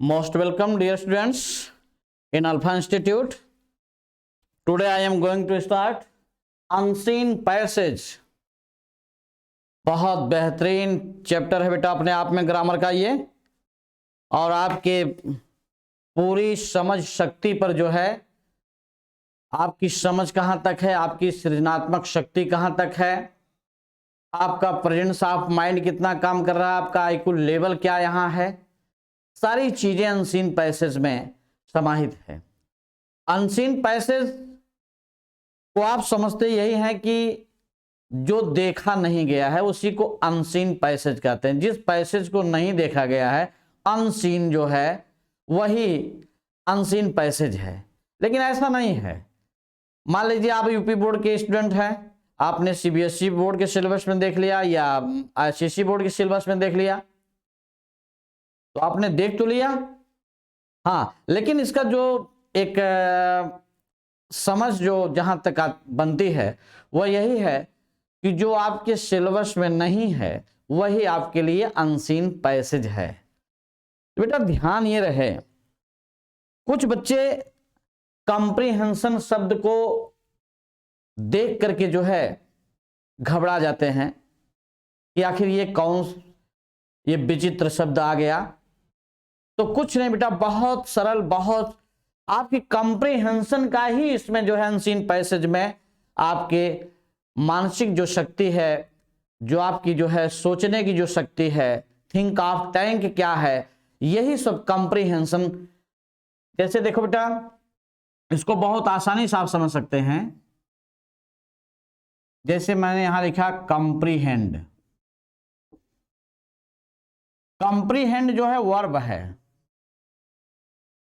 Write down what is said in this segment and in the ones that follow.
Most welcome, dear students, in Alpha Institute. Today I am going to start Unseen Passage. बहुत बेहतरीन chapter है बेटा अपने आप में ग्रामर का ये, और आपके पूरी समझ शक्ति पर जो है, आपकी समझ कहाँ तक है, आपकी सृजनात्मक शक्ति कहाँ तक है, आपका प्रेजेंस ऑफ माइंड कितना काम कर रहा है, आपका आईक्यू लेवल क्या यहाँ है, सारी चीजें अनसीन पैसेज में समाहित है। अनसीन पैसेज को आप समझते यही है कि जो देखा नहीं गया है उसी को अनसीन पैसेज कहते हैं। जिस पैसेज को नहीं देखा गया है, अनसीन जो है वही अनसीन पैसेज है। लेकिन ऐसा नहीं है। मान लीजिए आप यूपी बोर्ड के स्टूडेंट हैं, आपने सीबीएसई बोर्ड के सिलेबस में देख लिया या आईसीएसई बोर्ड के सिलेबस में देख लिया, तो आपने देख तो लिया, हाँ, लेकिन इसका जो एक समझ जो जहां तक बनती है वह यही है कि जो आपके सिलेबस में नहीं है वही आपके लिए अनसीन पैसेज है। बेटा ध्यान ये रहे, कुछ बच्चे कॉम्प्रिहेंशन शब्द को देख करके जो है घबरा जाते हैं कि आखिर ये विचित्र शब्द आ गया। तो कुछ नहीं बेटा, बहुत सरल, बहुत आपकी कॉम्प्रिहेंशन का ही इसमें जो है अनसीन पैसेज में आपके मानसिक जो शक्ति है, जो आपकी जो है सोचने की जो शक्ति है, थिंक ऑफ टैंक क्या है, यही सब कॉम्प्रिहेंशन। जैसे देखो बेटा, इसको बहुत आसानी से आप समझ सकते हैं। जैसे मैंने यहां लिखा कॉम्प्रिहेंड। कॉम्प्रिहेंड जो है वर्ब है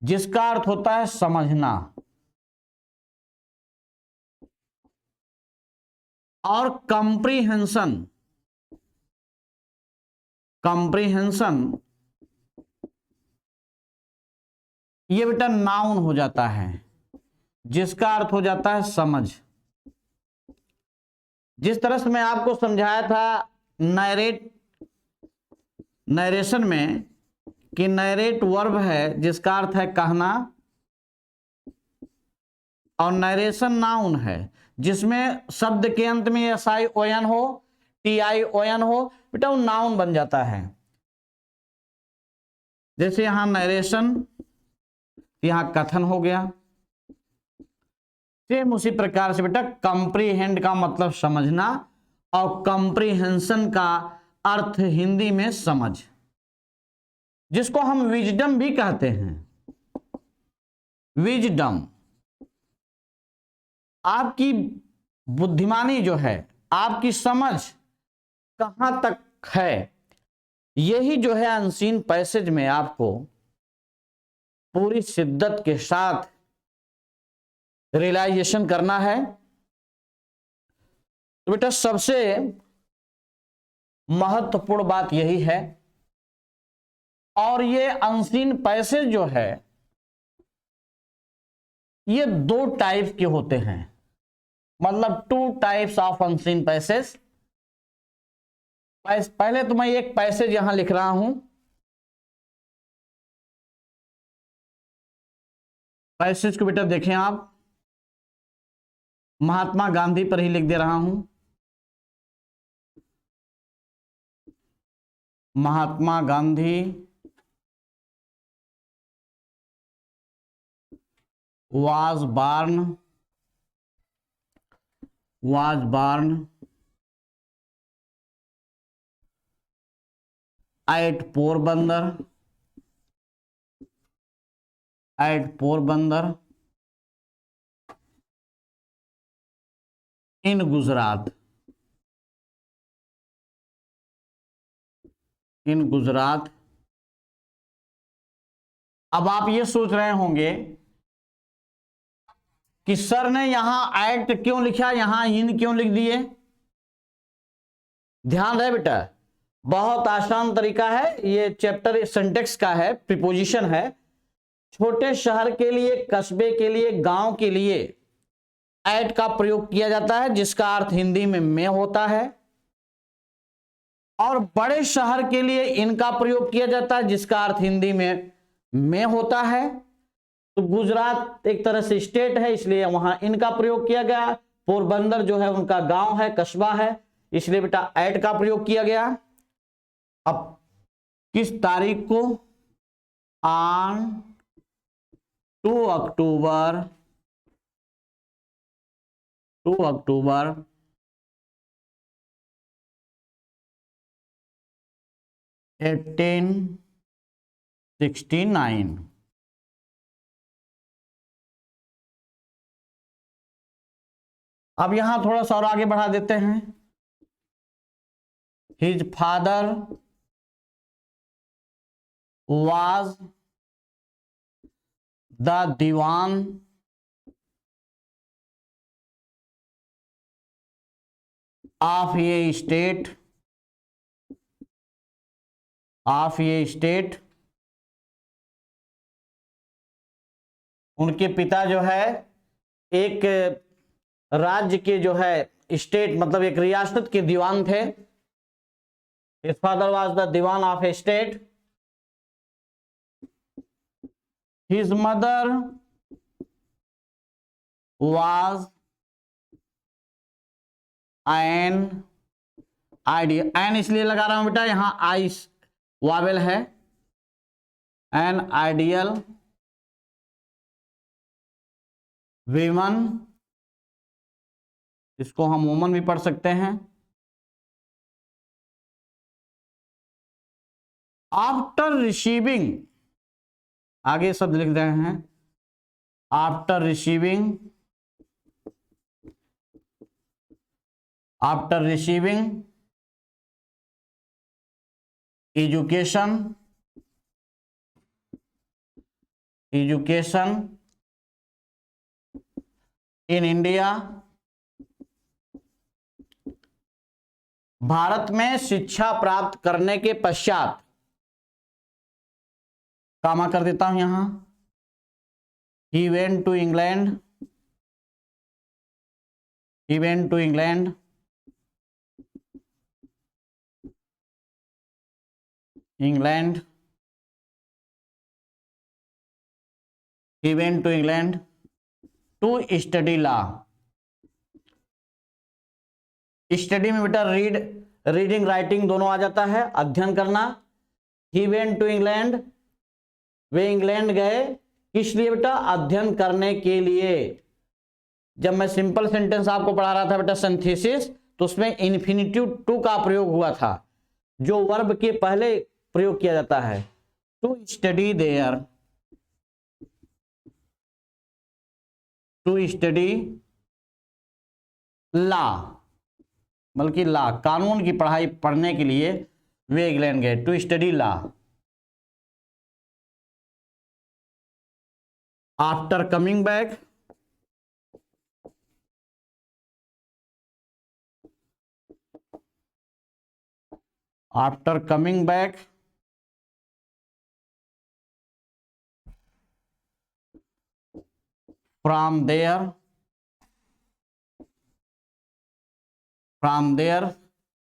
जिसका अर्थ होता है समझना, और कॉम्प्रिहेंशन ये बेटा नाउन हो जाता है जिसका अर्थ हो जाता है समझ। जिस तरह से मैं आपको समझाया था नरेशन में कि नरेट वर्ब है जिसका अर्थ है कहना, और नरेशन नाउन है जिसमें शब्द के अंत में SION हो, TION हो, बेटा वो नाउन बन जाता है। जैसे यहां नरेशन, यहां कथन हो गया। सेम उसी प्रकार से बेटा कॉम्प्रिहेंड का मतलब समझना, और कॉम्प्रिहेंशन का अर्थ हिंदी में समझ, जिसको हम विजडम भी कहते हैं। विजडम आपकी बुद्धिमानी जो है, आपकी समझ कहां तक है, यही जो है अनसीन पैसेज में आपको पूरी शिद्दत के साथ रियलाइजेशन करना है। तो बेटा सबसे महत्वपूर्ण बात यही है, और ये अनसीन पैसेज जो है ये दो टाइप के होते हैं, मतलब 2 टाइप्स ऑफ अनसीन पैसेज। पहले तो मैं एक पैसेज यहां लिख रहा हूं, पैसेज को बेटा देखें आप, महात्मा गांधी पर ही लिख दे रहा हूं। Mahatma Gandhi was born at Porbandar in Gujarat। अब आप ये सोच रहे होंगे कि सर ने यहां एक्ट क्यों लिखा, यहां इन क्यों लिख दिए। ध्यान रहे बेटा, बहुत आसान तरीका है। ये चैप्टर सिंटेक्स का है, प्रीपोजिशन है। छोटे शहर के लिए, कस्बे के लिए, गांव के लिए एट का प्रयोग किया जाता है जिसका अर्थ हिंदी में होता है, और बड़े शहर के लिए इनका प्रयोग किया जाता है जिसका अर्थ हिंदी में में होता है, तो गुजरात एक तरह से स्टेट है इसलिए वहां इनका प्रयोग किया गया। पोरबंदर जो है उनका गांव है, कस्बा है, इसलिए बेटा एट का प्रयोग किया गया। अब किस तारीख को? ऑन 2 अक्टूबर 1869। अब यहां थोड़ा सा और आगे बढ़ा देते हैं। His father was the dewan of ये स्टेट। उनके पिता जो है एक राज्य के जो है स्टेट मतलब एक रियासत के दीवान थे। His father was the dewan of a state. His mother was an ideal. An इसलिए लगा रहा हूं बेटा, यहां आई वावेल है। एन आइडियल वीमन, इसको हम वुमन भी पढ़ सकते हैं। आफ्टर रिसीविंग, आगे सब लिख रहे हैं, after receiving education in India, Bharat में शिक्षा प्राप्त करने के पश्चात, कामा कर देता हूं यहां, he went to England he went to England to study law। Study में बेटा रीडिंग राइटिंग दोनों आ जाता है, अध्ययन करना। ही वेंट टू इंग्लैंड, वे इंग्लैंड गए, किस लिए बेटा? अध्ययन करने के लिए। जब मैं सिंपल सेंटेंस आपको पढ़ा रहा था बेटा सिंथेसिस, तो उसमें इन्फिनिटिव टू का प्रयोग हुआ था, जो वर्ब के पहले प्रयोग किया जाता है। To study there, to study law, बल्कि लॉ कानून की पढ़ाई पढ़ने के लिए वे इंग्लैंड गए, to study law. After coming back, from there,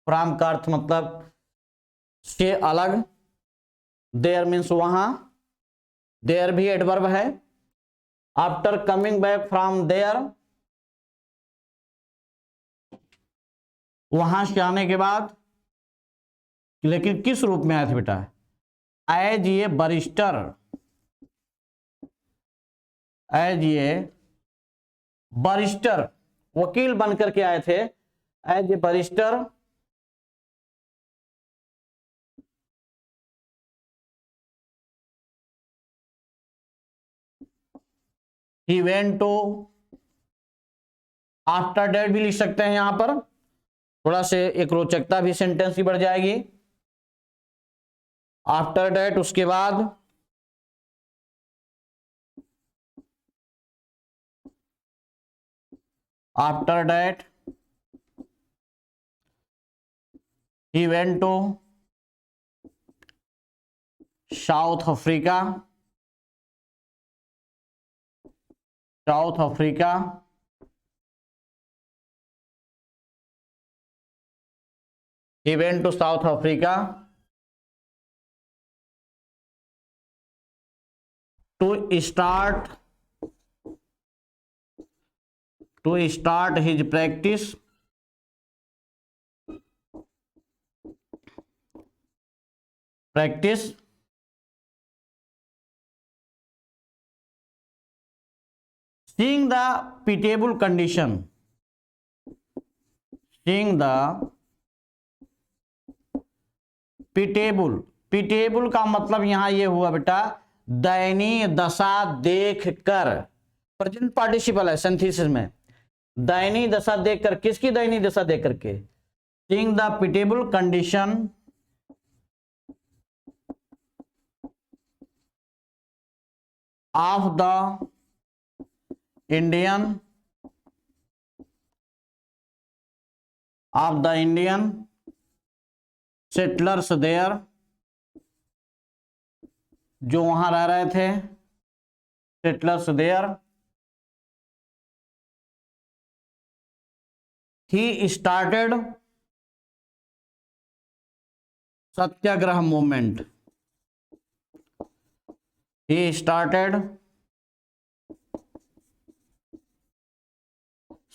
from का अर्थ मतलब से अलग, देयर मीन्स वहां, देयर भी एडवर्ब है। After coming back from there, वहां से आने के बाद, लेकिन किस रूप में आए थे बेटा? एज ये बरिस्टर, वकील बनकर के आए थे। As a barrister he went to, after that भी लिख सकते हैं यहां पर, थोड़ा से एक रोचकता भी सेंटेंस की बढ़ जाएगी। आफ्टर डेट उसके बाद, after that he went to South Africa, he went to South Africa to start his practice seeing the pitiable condition, pitiable का मतलब यहां ये हुआ बेटा दयनीय दशा देखकर, प्रेजेंट पार्टिसिपल है सिंथेसिस में, दयनीय दशा देखकर, किसकी दयनीय दशा देख करके, seeing the pitiable condition of the Indian settlers there, जो वहां रह रहे थे, settlers there, he started satyagraha movement, he started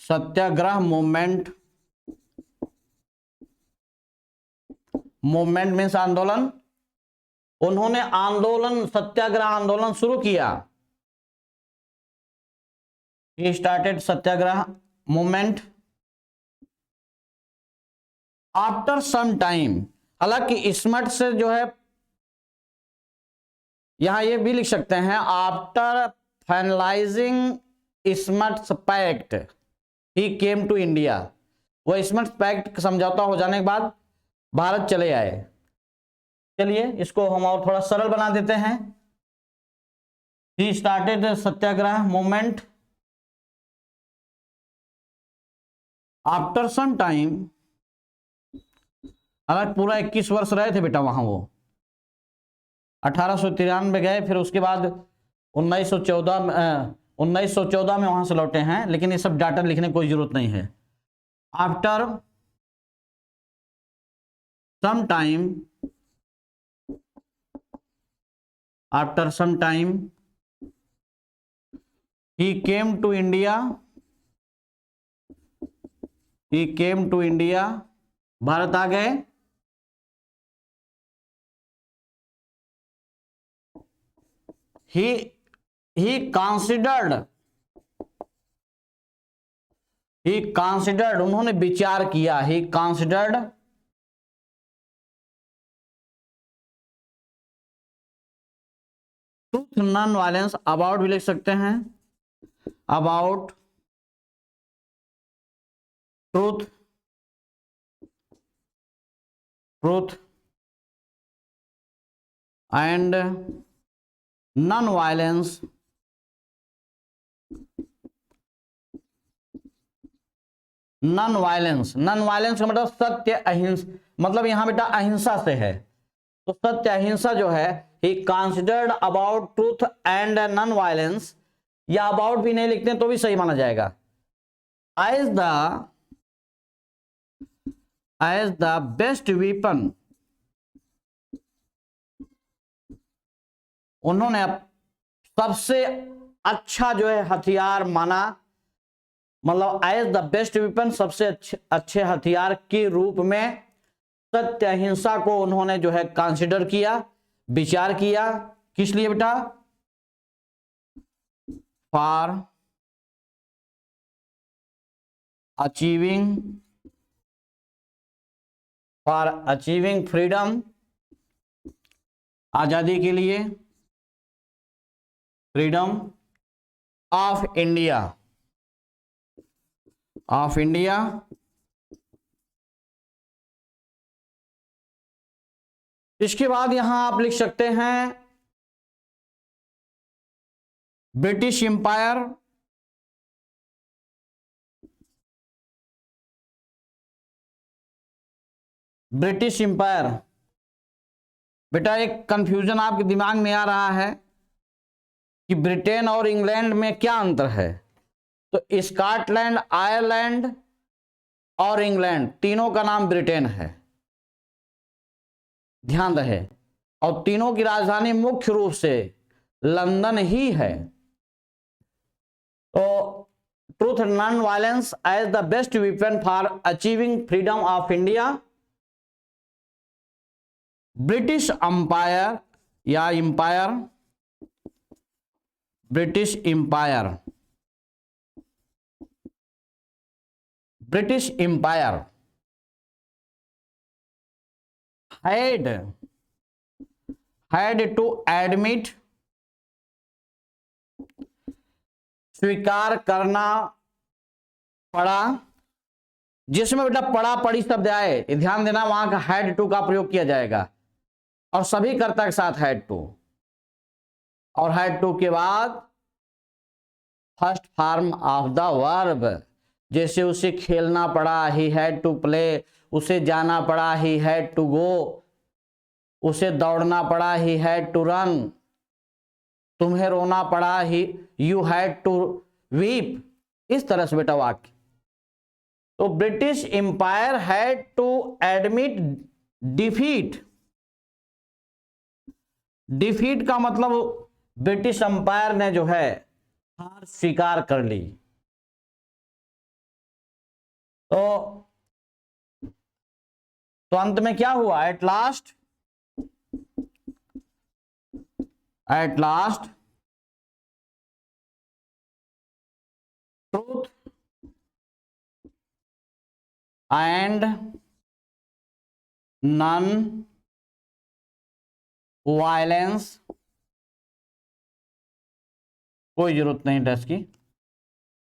satyagraha movement, movement means आंदोलन, उन्होंने आंदोलन, सत्याग्रह आंदोलन शुरू किया, he started satyagraha movement after some time. हालांकि स्मट से जो है यहां ये भी लिख सकते हैं, after finalizing Smuts pact he came to India, वो स्मट्स पैक्ट समझौता हो जाने के बाद भारत चले आए। चलिए इसको हम और थोड़ा सरल बना देते हैं, he started satyagraha movement after some time, हालांकि पूरा 21 वर्ष रहे थे बेटा वहां, वो 1893 गए, फिर उसके बाद 1914 में वहां से लौटे हैं, लेकिन ये सब डाटा लिखने की कोई जरूरत नहीं है। After some time he came to India, Bharat आ गए, he considered, उन्होंने विचार किया, he considered truth non violence, about भी लिख सकते हैं, about truth and non violence, non violence का मतलब सत्य अहिंसा, मतलब यहां बेटा अहिंसा से है, तो सत्य अहिंसा जो है, he considered about truth and non violence, या अबाउट भी नहीं लिखते तो भी सही माना जाएगा, as the best weapon, उन्होंने सबसे अच्छा जो है हथियार माना, मतलब एज द बेस्ट वेपन, सबसे अच्छे हथियार के रूप में सत्य अहिंसा को उन्होंने जो है कंसिडर किया, विचार किया, किस लिए बेटा, फॉर अचीविंग फ्रीडम, आजादी के लिए, फ्रीडम ऑफ इंडिया, इसके बाद यहां आप लिख सकते हैं ब्रिटिश एम्पायर, बेटा एक कंफ्यूजन आपके दिमाग में आ रहा है कि ब्रिटेन और इंग्लैंड में क्या अंतर है, तो स्कॉटलैंड, आयरलैंड और इंग्लैंड तीनों का नाम ब्रिटेन है, ध्यान रहे, और तीनों की राजधानी मुख्य रूप से लंदन ही है। तो truth non violence as the best weapon for achieving freedom of India. British umpire या empire, British empire, British empire had to admit, स्वीकार करना पड़ा। जिसमें बेटा पड़ा पड़ी शब्द आए, ध्यान देना वहां का हैड टू का प्रयोग किया जाएगा और सभी कर्ता के साथ हैड टू, और हैड टू के बाद first form of the verb. जैसे उसे खेलना पड़ा, ही हैड टू प्ले, उसे जाना पड़ा, ही हैड टू गो, उसे दौड़ना पड़ा, ही हैड टू रन, तुम्हें रोना पड़ा, he you had to weep. इस तरह से बेटा वाक्य। तो British empire had to admit defeat. Defeat का मतलब ब्रिटिश एम्पायर ने जो है हार स्वीकार कर ली। तो अंत में क्या हुआ? At last truth and non violence, कोई जरूरत नहीं डैश की,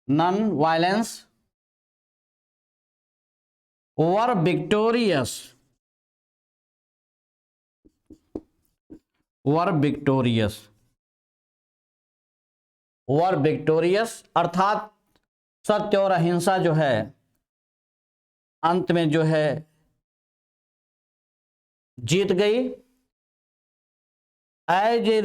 नॉन वायलेंस वर विक्टोरियस, वर विक्टोरियस अर्थात सत्य और अहिंसा जो है अंत में जो है जीत गई। एज ए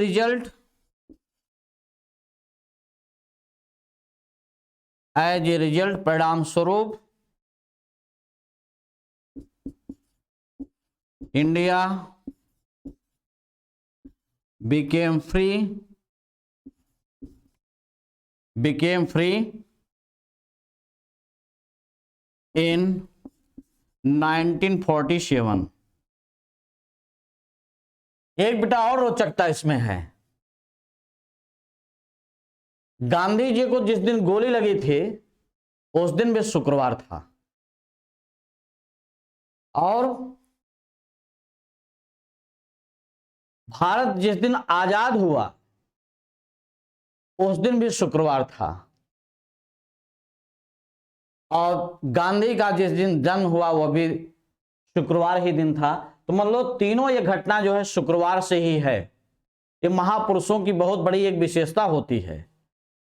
रिजल्ट परिणाम स्वरूप इंडिया became free in 1947। एक बेटा और रोचकता इसमें है, गांधी जी को जिस दिन गोली लगी थी उस दिन भी शुक्रवार था, और भारत जिस दिन आजाद हुआ उस दिन भी शुक्रवार था, और गांधी का जिस दिन जन्म हुआ वह भी शुक्रवार ही दिन था। तो मतलब तीनों ये घटना जो है शुक्रवार से ही है। ये महापुरुषों की बहुत बड़ी एक विशेषता होती है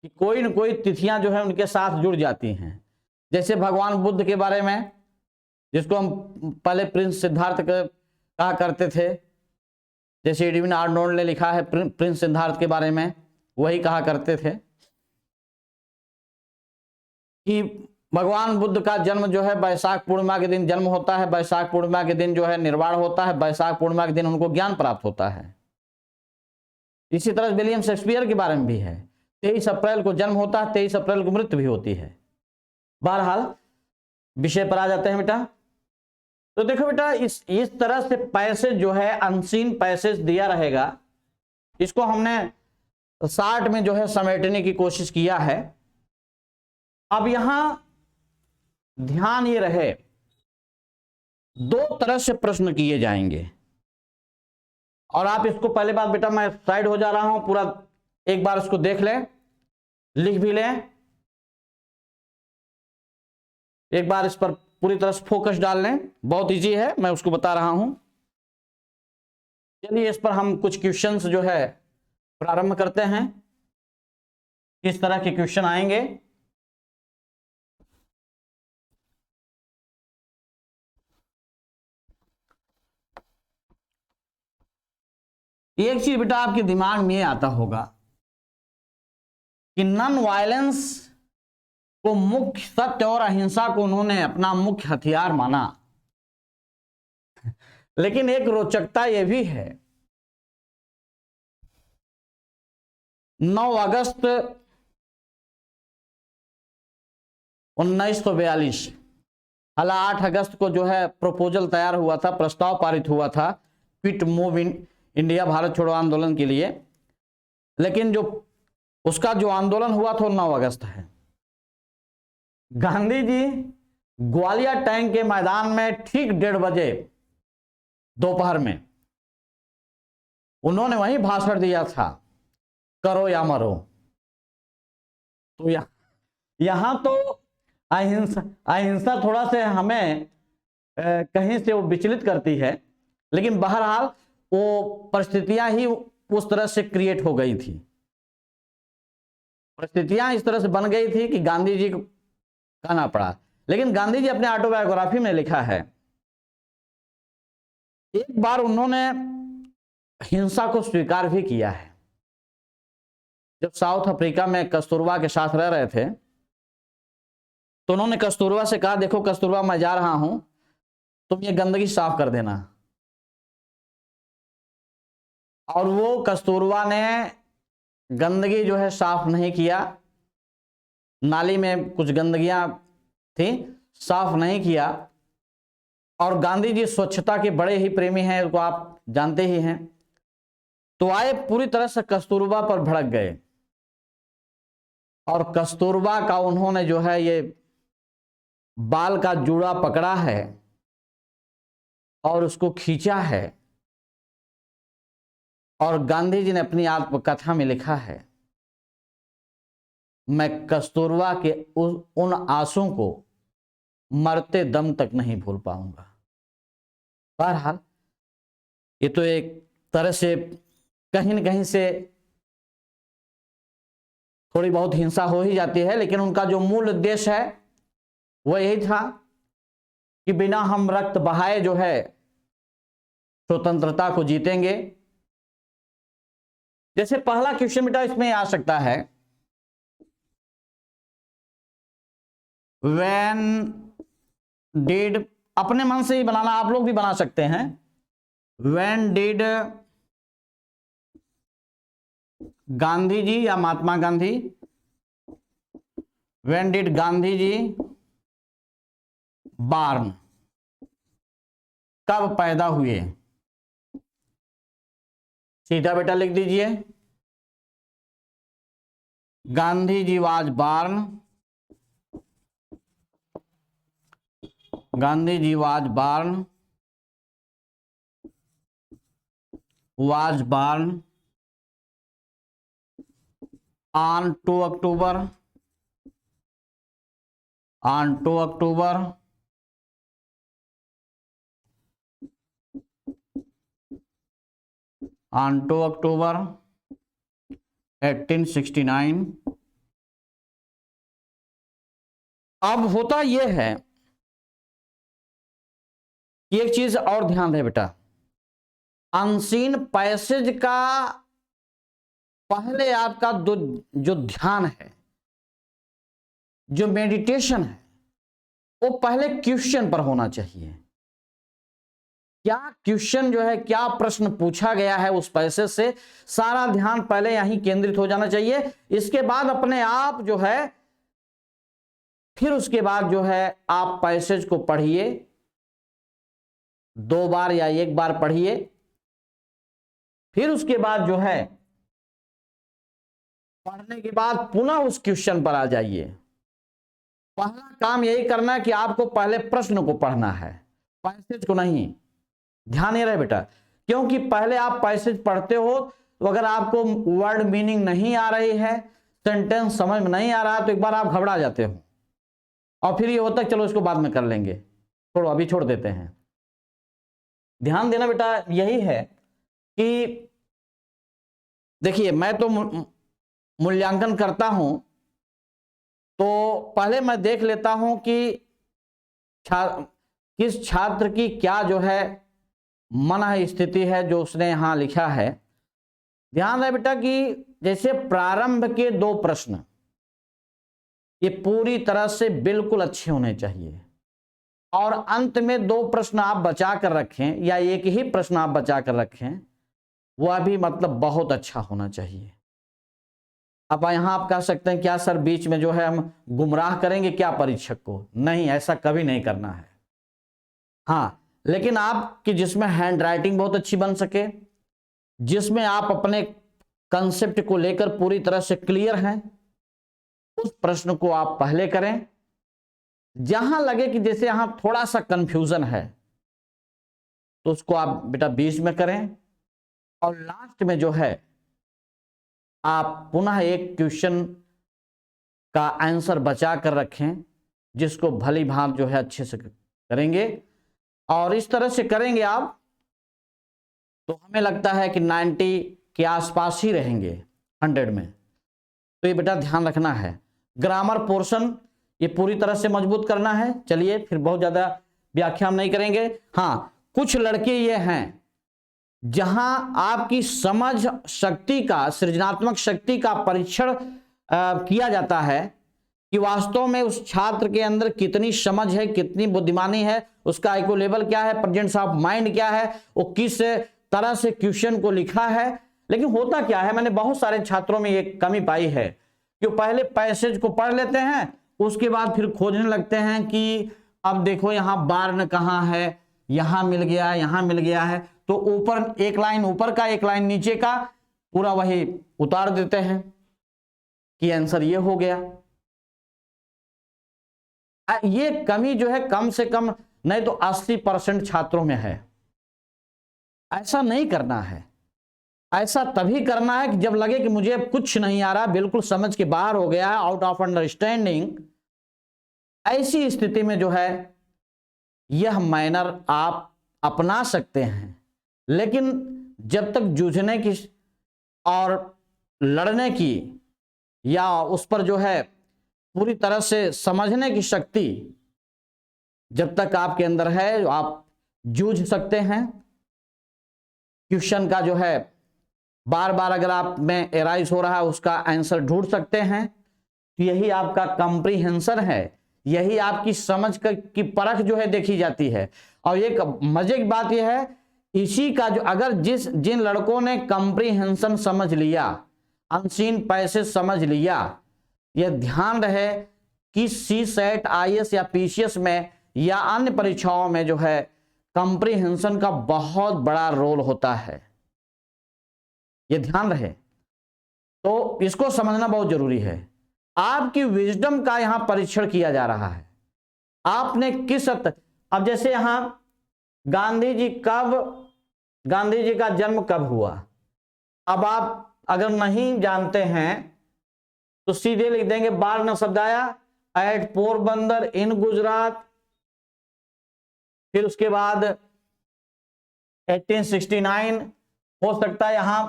कि कोई न कोई तिथियां जो है उनके साथ जुड़ जाती हैं। जैसे भगवान बुद्ध के बारे में, जिसको हम पहले प्रिंस सिद्धार्थ कहा करते थे, जैसे एडविन आर्नोल्ड ने लिखा है प्रिंस सिद्धार्थ के बारे में, वही कहा करते थे कि भगवान बुद्ध का जन्म जो है बैसाख पूर्णिमा के दिन जन्म होता है, बैसाख पूर्णिमा के दिन जो है निर्वाण होता है, बैसाख पूर्णिमा के दिन उनको ज्ञान प्राप्त होता है। इसी तरह विलियम शेक्सपियर के बारे में भी है, 23 अप्रैल को जन्म होता है, 23 अप्रैल को मृत्यु भी होती है। बहरहाल विषय पर आ जाते हैं बेटा। तो देखो बेटा इस तरह से पैसेज जो है अनसीन पैसेज दिया रहेगा, इसको हमने 60 में जो है समेटने की कोशिश किया है। अब यहां ध्यान ये रहे, दो तरह से प्रश्न किए जाएंगे, और आप इसको पहले बात बेटा मैं साइड हो जा रहा हूं, पूरा एक बार इसको देख लें, लिख भी लें, एक बार इस पर पूरी तरह से फोकस डाल लें। बहुत इजी है, मैं उसको बता रहा हूं। चलिए इस पर हम कुछ क्वेश्चंस जो है प्रारंभ करते हैं। किस तरह के क्वेश्चन आएंगे? एक चीज बेटा आपके दिमाग में ये आता होगा कि नॉन वायलेंस को मुख्य, सत्य और अहिंसा को उन्होंने अपना मुख्य हथियार माना, लेकिन एक रोचकता यह भी है 9 अगस्त 1942, हालांकि 8 अगस्त को जो है प्रपोजल तैयार हुआ था, प्रस्ताव पारित हुआ था quit move in India, Bharat छोड़ो आंदोलन के लिए, लेकिन जो उसका जो आंदोलन हुआ था 9 अगस्त है। गांधी जी ग्वालियर टैंक के मैदान में ठीक 1:30 बजे दोपहर में उन्होंने वहीं भाषण दिया था, करो या मरो। तो यहां तो अहिंसा थोड़ा से हमें कहीं से वो विचलित करती है, लेकिन बहरहाल वो परिस्थितियां ही उस तरह से क्रिएट हो गई थी, परिस्थितियां इस तरह से बन गई थी कि गांधी जी को कहना पड़ा। लेकिन गांधी जी अपने ऑटोबायोग्राफी में लिखा है, एक बार उन्होंने हिंसा को स्वीकार भी किया है। जब साउथ अफ्रीका में कस्तूरबा के साथ रह रहे थे तो उन्होंने कस्तूरबा से कहा, देखो कस्तूरबा मैं जा रहा हूं, तुम ये गंदगी साफ कर देना। और वो कस्तूरबा ने गंदगी जो है साफ नहीं किया, नाली में कुछ गंदगियां थी, साफ नहीं किया। और गांधी जी स्वच्छता के बड़े ही प्रेमी हैं, उसको आप जानते ही हैं। तो आए पूरी तरह से कस्तूरबा पर भड़क गए और कस्तूरबा का उन्होंने जो है ये बाल का जूड़ा पकड़ा है और उसको खींचा है। और गांधी जी ने अपनी आत्मकथा में लिखा है, मैं कस्तूरबा के उन आंसुओं को मरते दम तक नहीं भूल पाऊंगा। बहरहाल ये तो एक तरह से कहीं न कहीं से थोड़ी बहुत हिंसा हो ही जाती है, लेकिन उनका जो मूल उद्देश्य है वो यही था कि बिना हम रक्त बहाए जो है स्वतंत्रता को जीतेंगे। जैसे पहला क्वेश्चन बेटा इसमें आ सकता है, व्हेन डिड, अपने मन से ही बनाना, आप लोग भी बना सकते हैं, व्हेन डिड गांधी जी या महात्मा गांधी, व्हेन डिड गांधी जी बार्न, कब पैदा हुए? सीधा बेटा लिख दीजिए, Gandhi ji was born, Gandhi ji was born on 2 October on 2 October 1869। अब होता यह है कि एक चीज और ध्यान दे बेटा, अनसीन पैसेज का पहले आपका जो ध्यान है, जो मेडिटेशन है, वो पहले क्वेश्चन पर होना चाहिए। क्या क्वेश्चन जो है, क्या प्रश्न पूछा गया है उस पैसेज से, सारा ध्यान पहले यहीं केंद्रित हो जाना चाहिए। इसके बाद अपने आप जो है, फिर उसके बाद जो है आप पैसेज को पढ़िए, 2 बार या 1 बार पढ़िए, फिर उसके बाद जो है पढ़ने के बाद पुनः उस क्वेश्चन पर आ जाइए। पहला काम यही करना है कि आपको पहले प्रश्न को पढ़ना है, पैसेज को नहीं। ध्यान ये रहे बेटा, क्योंकि पहले आप पैसेज पढ़ते हो तो अगर आपको वर्ड मीनिंग नहीं आ रही है, सेंटेंस समझ में नहीं आ रहा, तो एक बार आप घबरा जाते हो और फिर ये होता है चलो इसको बाद में कर लेंगे, छोड़ो अभी छोड़ देते हैं। ध्यान देना बेटा यही है कि देखिए, मैं तो मूल्यांकन करता हूं तो पहले मैं देख लेता हूं कि किस छात्र की क्या जो है मन स्थिति है जो उसने यहां लिखा है। ध्यान रहे बेटा कि जैसे प्रारंभ के 2 प्रश्न ये पूरी तरह से बिल्कुल अच्छे होने चाहिए, और अंत में 2 प्रश्न आप बचा कर रखें या एक ही प्रश्न आप बचा कर रखें, वह भी मतलब बहुत अच्छा होना चाहिए। अब यहाँ आप कह सकते हैं क्या सर बीच में जो है हम गुमराह करेंगे क्या परीक्षक को? नहीं, ऐसा कभी नहीं करना है। हाँ, लेकिन आपकी जिसमें हैंड राइटिंग बहुत अच्छी बन सके, जिसमें आप अपने कंसेप्ट को लेकर पूरी तरह से क्लियर हैं, उस प्रश्न को आप पहले करें। जहां लगे कि जैसे यहां थोड़ा सा कंफ्यूजन है तो उसको आप बेटा 20 में करें, और लास्ट में जो है आप पुनः एक क्वेश्चन का आंसर बचा कर रखें, जिसको भली भांति जो है अच्छे से करेंगे। और इस तरह से करेंगे आप तो हमें लगता है कि 90 के आसपास ही रहेंगे 100 में। तो ये बेटा ध्यान रखना है। ग्रामर पोर्शन ये पूरी तरह से मजबूत करना है। चलिए फिर बहुत ज्यादा व्याख्या हम नहीं करेंगे। हाँ, कुछ लड़के ये हैं जहां आपकी समझ शक्ति का, सृजनात्मक शक्ति का परीक्षण किया जाता है कि वास्तव में उस छात्र के अंदर कितनी समझ है, कितनी बुद्धिमानी है, उसका IQ लेवल क्या है, प्रेजेंस ऑफ माइंड क्या है, वो किस तरह से क्वेश्चन को लिखा है। लेकिन होता क्या है, मैंने बहुत सारे छात्रों में ये कमी पाई है कि पहले पैसेज को पढ़ लेते हैं, उसके बाद फिर खोजने लगते हैं कि अब देखो यहाँ बार्न कहाँ है, यहां मिल गया, यहां मिल गया है, तो ऊपर एक लाइन ऊपर का एक लाइन नीचे का पूरा वही उतार देते हैं कि आंसर ये हो गया। ये कमी जो है कम से कम नहीं तो 80% छात्रों में है। ऐसा नहीं करना है। ऐसा तभी करना है कि जब लगे कि मुझे कुछ नहीं आ रहा, बिल्कुल समझ के बाहर हो गया, आउट ऑफ अंडरस्टैंडिंग, ऐसी स्थिति में जो है यह मैनर आप अपना सकते हैं। लेकिन जब तक जूझने की और लड़ने की या उस पर जो है पूरी तरह से समझने की शक्ति जब तक आपके अंदर है, आप जूझ सकते हैं। क्वेश्चन का जो है बार बार अगर आप में एराइज हो रहा है, उसका आंसर ढूंढ सकते हैं। तो यही आपका कॉम्प्रिहेंशन है, यही आपकी समझ की परख जो है देखी जाती है। और एक मजे की बात यह है, इसी का जो अगर जिन लड़कों ने कॉम्प्रिहेंशन समझ लिया, अनसीन पैसेज समझ लिया, यह ध्यान रहे कि CSET, IAS या PCS में या अन्य परीक्षाओं में जो है कॉम्प्रिहेंशन का बहुत बड़ा रोल होता है, यह ध्यान रहे। तो इसको समझना बहुत जरूरी है। आपकी विजडम का यहां परीक्षण किया जा रहा है। आपने किस हद तक, अब जैसे यहां गांधी जी का जन्म कब हुआ, अब आप अगर नहीं जानते हैं तो सीधे लिख देंगे बाल शब्द आया एट पोरबंदर इन गुजरात। फिर उसके बाद 1869 हो सकता है। यहां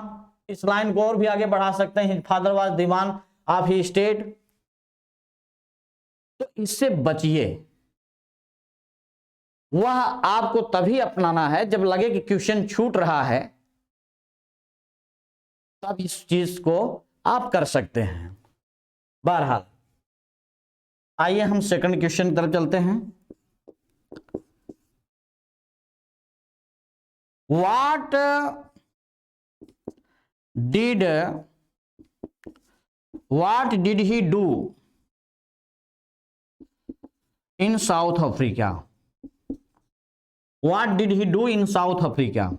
इस लाइन को और भी आगे बढ़ा सकते हैं, father was dewan of he state. तो इससे बचिए। वह आपको तभी अपनाना है जब लगे कि क्वेश्चन छूट रहा है, तब इस चीज को आप कर सकते हैं। बहरहाल आइए हम सेकंड क्वेश्चन की तरफ चलते हैं। What did he do in South Africa? What did he do in South Africa?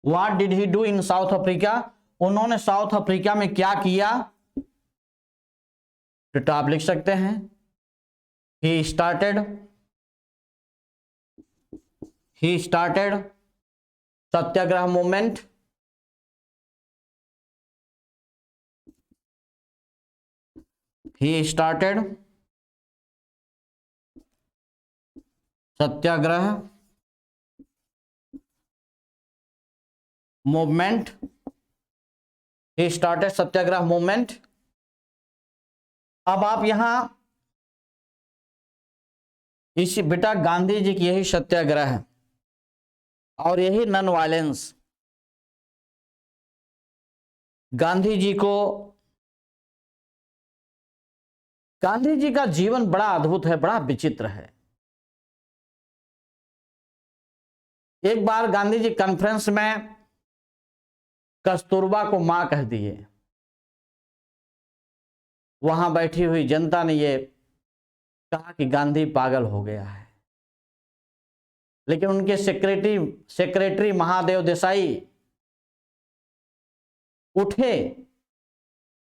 What did he do in South Africa? उन्होंने साउथ अफ्रीका में क्या किया? तो आप लिख सकते हैं he started Satyagraha movement. he started Satyagraha movement. he started Satyagraha movement. अब आप यहां इसी बेटा गांधी जी की यही सत्याग्रह है और यही नॉन वायलेंस। गांधी जी का जीवन बड़ा अद्भुत है, बड़ा विचित्र है। एक बार गांधी जी कॉन्फ्रेंस में कस्तूरबा को मां कह दिए। वहां बैठी हुई जनता ने ये कहा कि गांधी पागल हो गया है, लेकिन उनके सेक्रेटरी महादेव देसाई उठे।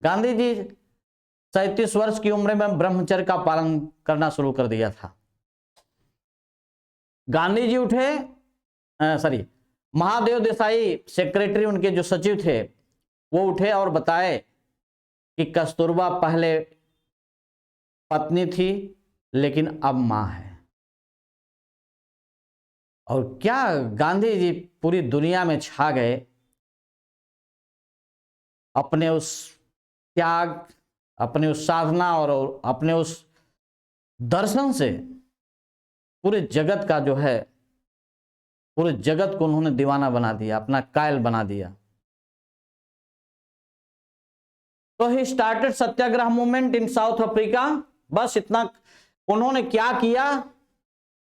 गांधी जी 37 वर्ष की उम्र में ब्रह्मचर्य का पालन करना शुरू कर दिया था। गांधी जी उठे, महादेव देसाई सेक्रेटरी, उनके जो सचिव थे, वो उठे और बताए कि कस्तूरबा पहले पत्नी थी लेकिन अब मां है। और क्या गांधी जी पूरी दुनिया में छा गए अपने उस त्याग, अपने उस साधना और अपने उस दर्शन से। पूरे जगत का जो है, पूरे जगत को उन्होंने दीवाना बना दिया, अपना कायल बना दिया। तो ही started satyagraha movement in south Africa. बस इतना उन्होंने क्या किया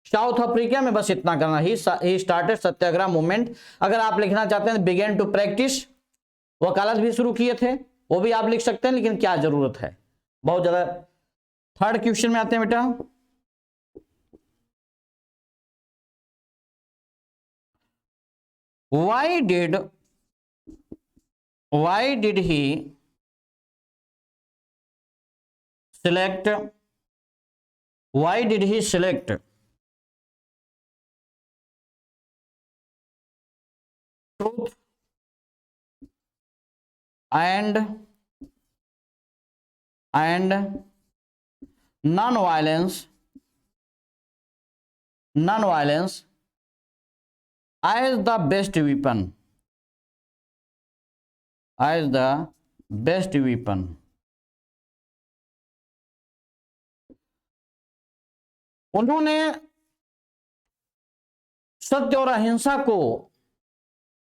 साउथ अफ्रीका में, बस इतना करना ही स्टार्टेड सत्याग्रह मूवमेंट। अगर आप लिखना चाहते हैं बिगेन टू प्रैक्टिस, वकालत भी शुरू किए थे, वो भी आप लिख सकते हैं, लेकिन क्या जरूरत है, बहुत ज्यादा। थर्ड क्वेश्चन में आते हैं बेटा। Why did he select truth and non-violence as the best weapon? उन्होंने सत्य और अहिंसा को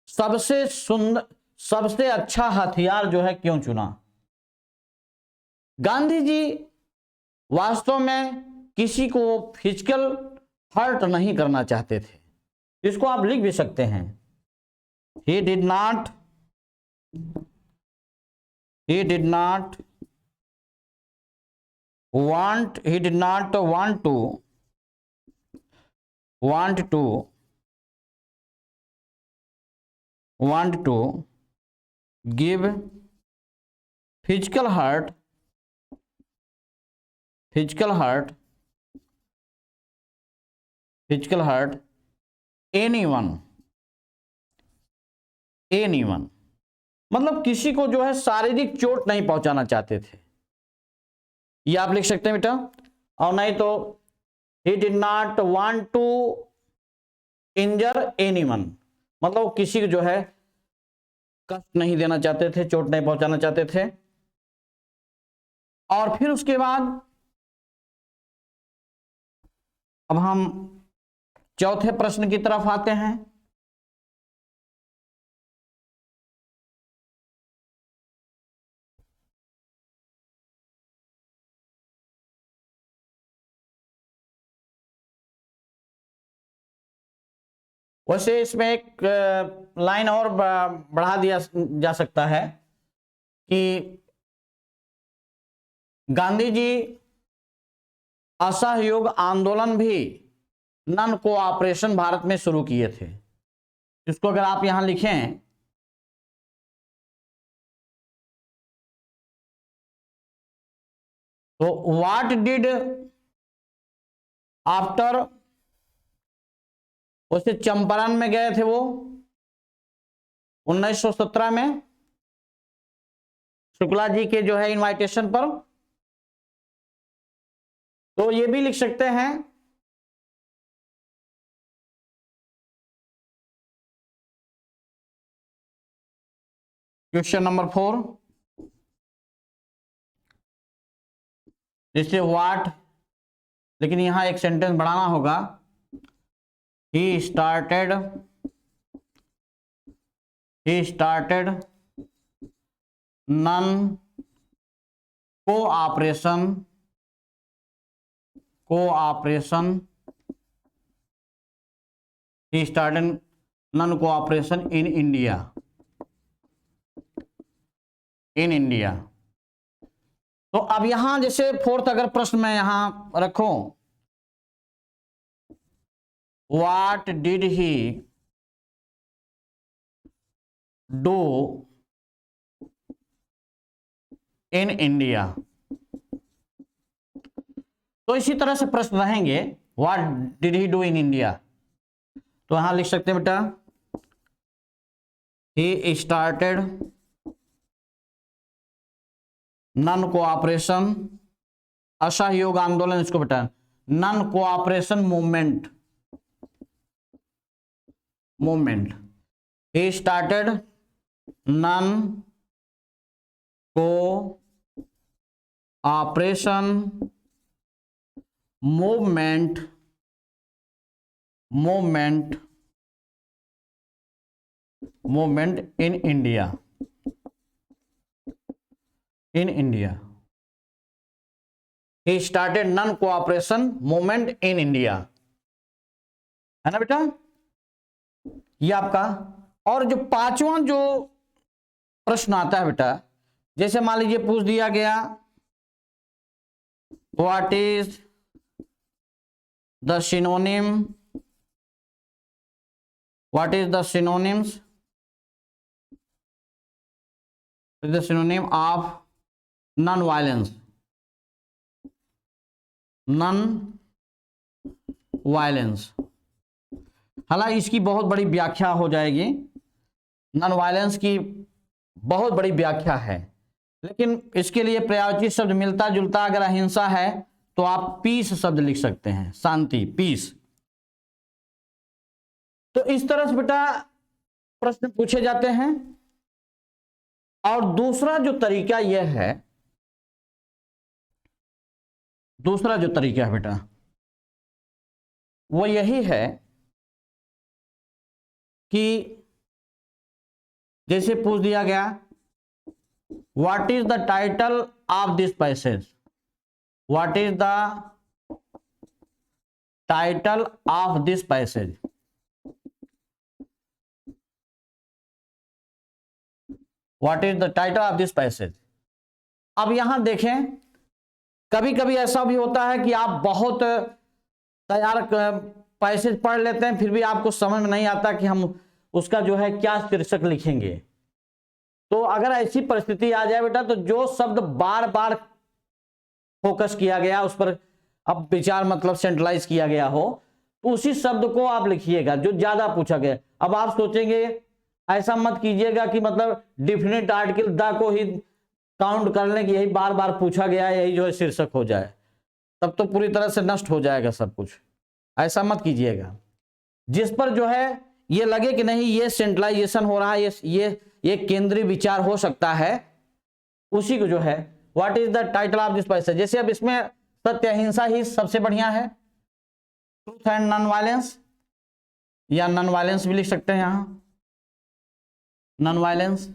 सबसे सुंदर, सबसे अच्छा हथियार जो है क्यों चुना? गांधी जी वास्तव में किसी को फिजिकल हर्ट नहीं करना चाहते थे। इसको आप लिख भी सकते हैं, he did not want to give physical hurt anyone, मतलब किसी को जो है शारीरिक चोट नहीं पहुंचाना चाहते थे। ये आप लिख सकते हैं बेटा। और नहीं तो he did not want to injure anyone, मतलब किसी को जो है कष्ट नहीं देना चाहते थे, चोट नहीं पहुंचाना चाहते थे। और फिर उसके बाद अब हम चौथे प्रश्न की तरफ आते हैं। वैसे इसमें एक लाइन और बढ़ा दिया जा सकता है कि गांधी जी असहयोग आंदोलन भी नॉन कोऑपरेशन भारत में शुरू किए थे। इसको अगर आप यहां लिखें तो व्हाट डिड आफ्टर, वैसे चंपारण में गए थे वो 1917 में शुक्ला जी के जो है इनवाइटेशन पर। तो ये भी लिख सकते हैं क्वेश्चन नंबर 4, जैसे व्हाट, लेकिन यहां एक सेंटेंस बढ़ाना होगा। He started non-cooperation in India। In India. तो अब यहां जैसे फोर्थ अगर प्रश्न मैं यहां रखूं, what did he do in India, तो इसी तरह से प्रश्न रहेंगे, what did he do in India. तो यहां लिख सकते हैं बेटा, ही स्टार्टेड नॉन कोऑपरेशन, असहयोग आंदोलन, इसको बेटा non cooperation movement, he started non cooperation movement in India, he started non cooperation movement in India, है ना बेटा, ये आपका। और जो पांचवा जो प्रश्न आता है बेटा, जैसे मान लीजिए पूछ दिया गया, what is the synonym, what is the synonyms, the synonym of non violence, हालांकि इसकी बहुत बड़ी व्याख्या हो जाएगी, नॉन वायलेंस की बहुत बड़ी व्याख्या है, लेकिन इसके लिए प्रयोज्य शब्द मिलता जुलता, अगर अहिंसा है तो आप पीस शब्द लिख सकते हैं, शांति, पीस। तो इस तरह से बेटा प्रश्न पूछे जाते हैं। और दूसरा जो तरीका यह है, दूसरा जो तरीका है बेटा वो यही है कि जैसे पूछ दिया गया, what is the title of this passage, what is the title of this passage, what is the title of this passage. अब यहां देखें, कभी कभी ऐसा भी होता है कि आप बहुत तैयार पैसेज पढ़ लेते हैं, फिर भी आपको समझ में नहीं आता कि हम उसका जो है क्या शीर्षक लिखेंगे। तो अगर ऐसी परिस्थिति आ जाए बेटा, तो जो शब्द बार बार फोकस किया गया, उस पर अब विचार मतलब सेंट्रलाइज किया गया हो, तो उसी शब्द को आप लिखिएगा जो ज्यादा पूछा गया। अब आप सोचेंगे, ऐसा मत कीजिएगा कि मतलब डिफिनिट आर्टिकल द को ही काउंट कर लें कि यही बार बार पूछा गया है, यही जो है शीर्षक हो जाए, तब तो पूरी तरह से नष्ट हो जाएगा सब कुछ। ऐसा मत कीजिएगा, जिस पर जो है ये लगे कि नहीं ये सेंट्रलाइजेशन हो रहा है, ये केंद्रीय विचार हो सकता है, उसी को जो है what is the title of this passage. जैसे अब इसमें सत्य अहिंसा ही सबसे बढ़िया है, ट्रूथ एंड नॉन वायलेंस, या नॉन वायलेंस भी लिख सकते हैं यहां, नॉन वायलेंस,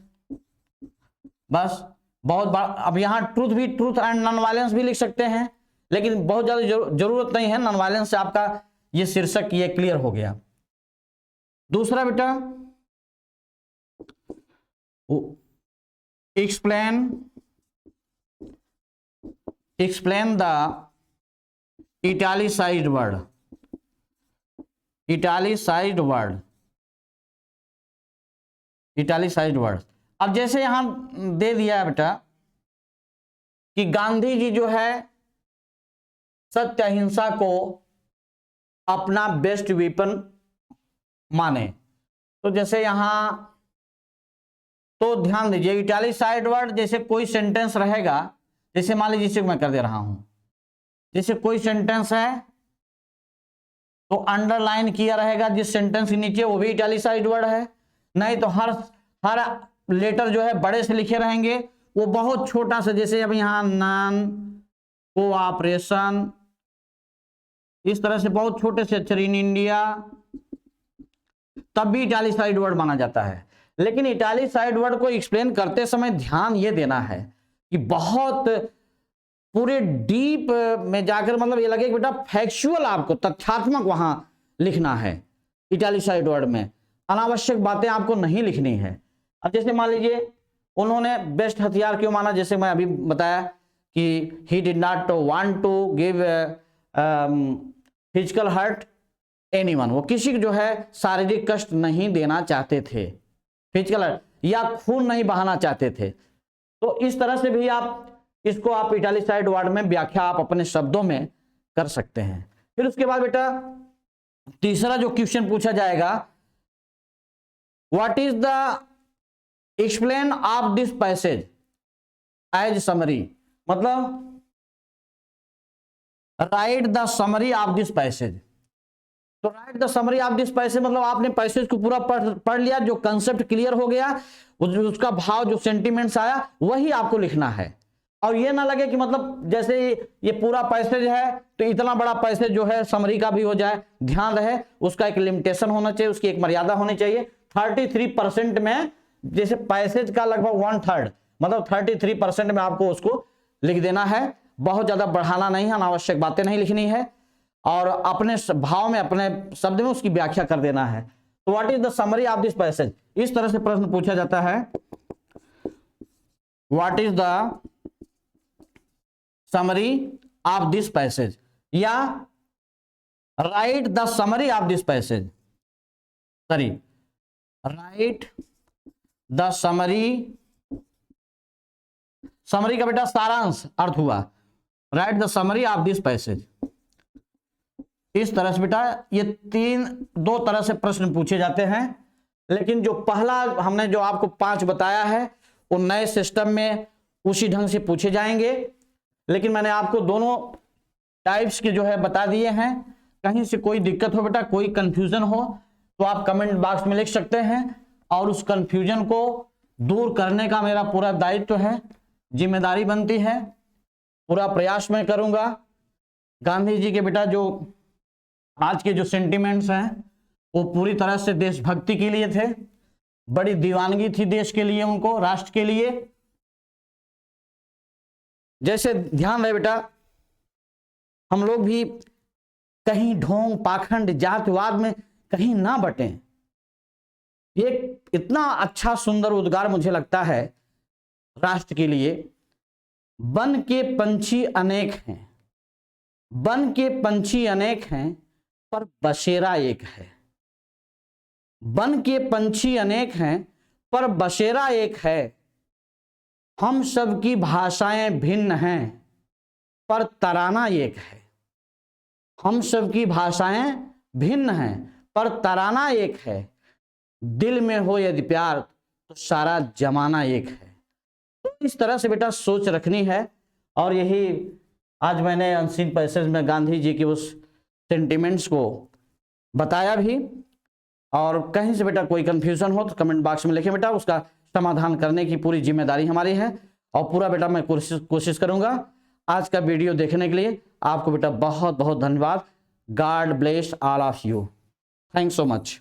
बस बहुत बार। अब यहां ट्रूथ एंड नॉन वायलेंस भी लिख सकते हैं, लेकिन बहुत ज्यादा जरूरत नहीं है, नॉन वायलेंस से आपका ये शीर्षक ये क्लियर हो गया। दूसरा बेटा, explain the italicized word। अब जैसे यहां दे दिया है बेटा कि गांधी जी जो है सत्य अहिंसा को अपना बेस्ट वेपन माने, तो जैसे यहां तो ध्यान दीजिए, इटैलिसाइड वर्ड जैसे कोई सेंटेंस रहेगा, जैसे मान लीजिए जिसे मैं कर दे रहा हूं, जैसे कोई सेंटेंस है तो अंडरलाइन किया रहेगा जिस सेंटेंस के नीचे, वो भी इटैलिसाइड वर्ड है। नहीं तो हर लेटर जो है बड़े से लिखे रहेंगे, वो बहुत छोटा सा, जैसे अब यहां नॉन कोऑपरेशन, इस तरह से बहुत छोटे से अक्षर इन इंडिया, तब भी इटैलिसाइड वर्ड माना जाता है। लेकिन इटैलिसाइड वर्ड को एक्सप्लेन करते समय ध्यान ये देना है कि बहुत पूरे डीप में जाकर, मतलब ये लगे कि बेटा फैक्चुअल, आपको तथ्यात्मक वहां लिखना है इटैलिसाइड वर्ड में, अनावश्यक बातें आपको नहीं लिखनी है। अब जैसे मान लीजिए उन्होंने बेस्ट हथियार क्यों माना? जैसे मैं अभी बताया कि he did not want to give physical hurt anyone, वो किसी को जो है शारीरिक कष्ट नहीं देना चाहते थे, फिजिकल हर्ट या खून नहीं बहाना चाहते थे। तो इस तरह से भी आप इसको आप इटैलिसाइड वर्ड में व्याख्या आप अपने शब्दों में कर सकते हैं। फिर उसके बाद बेटा तीसरा जो क्वेश्चन पूछा जाएगा, what is the explain of this passage as summary, मतलब write the summary of this passage. तो write the summary of this passage मतलब आपने पैसेज को पूरा पढ़ लिया, जो कंसेप्ट क्लियर हो गया, उसका भाव जो सेंटीमेंट्स आया वही आपको लिखना है। और ये ना लगे कि मतलब जैसे ये पूरा पैसेज है तो इतना बड़ा पैसेज जो है समरी का भी हो जाए, ध्यान रहे उसका एक लिमिटेशन होना चाहिए, उसकी एक मर्यादा होनी चाहिए। 33% में, जैसे पैसेज का लगभग 1/3 मतलब 33% में आपको उसको लिख देना है, बहुत ज्यादा बढ़ाना नहीं है, अनावश्यक बातें नहीं लिखनी है, और अपने भाव में अपने शब्द में उसकी व्याख्या कर देना है। तो what is the summary of this passage, इस तरह से प्रश्न पूछा जाता है, what is the summary of this passage, या write the summary of this passage, sorry write the summary, summary का बेटा सारांश अर्थ हुआ, write the summary of this passage. इस तरह से बेटा ये दो तरह से प्रश्न पूछे जाते हैं, लेकिन जो पहला हमने जो आपको 5 बताया है वो नए सिस्टम में उसी ढंग से पूछे जाएंगे, लेकिन मैंने आपको दोनों टाइप्स के जो है बता दिए हैं। कहीं से कोई दिक्कत हो बेटा, कोई कंफ्यूजन हो तो आप कमेंट बॉक्स में लिख सकते हैं, और उस कंफ्यूजन को दूर करने का मेरा पूरा दायित्व है, जिम्मेदारी बनती है, पूरा प्रयास मैं करूंगा। गांधी जी के बेटा जो आज के जो सेंटिमेंट्स हैं वो पूरी तरह से देशभक्ति के लिए थे, बड़ी दीवानगी थी देश के लिए, उनको राष्ट्र के लिए। जैसे ध्यान रहे बेटा, हम लोग भी कहीं ढोंग पाखंड जातिवाद में कहीं ना बटें। एक इतना अच्छा सुंदर उद्गार मुझे लगता है राष्ट्र के लिए, वन के पंछी अनेक हैं, वन के पंछी अनेक हैं पर बसेरा एक है, वन के पंछी अनेक हैं पर बसेरा एक है, हम सबकी भाषाएं भिन्न हैं पर तराना एक है, हम सबकी भाषाएं भिन्न हैं पर तराना एक है, दिल में हो यदि प्यार तो सारा जमाना एक है। तो इस तरह से बेटा सोच रखनी है, और यही आज मैंने अनसीन पैसेज में गांधी जी के उस सेंटिमेंट्स को बताया भी। और कहीं से बेटा कोई कंफ्यूजन हो तो कमेंट बॉक्स में लिखें बेटा, उसका समाधान करने की पूरी जिम्मेदारी हमारी है, और पूरा बेटा मैं कोशिश करूंगा। आज का वीडियो देखने के लिए आपको बेटा बहुत बहुत धन्यवाद। God bless all of you, thanks so much.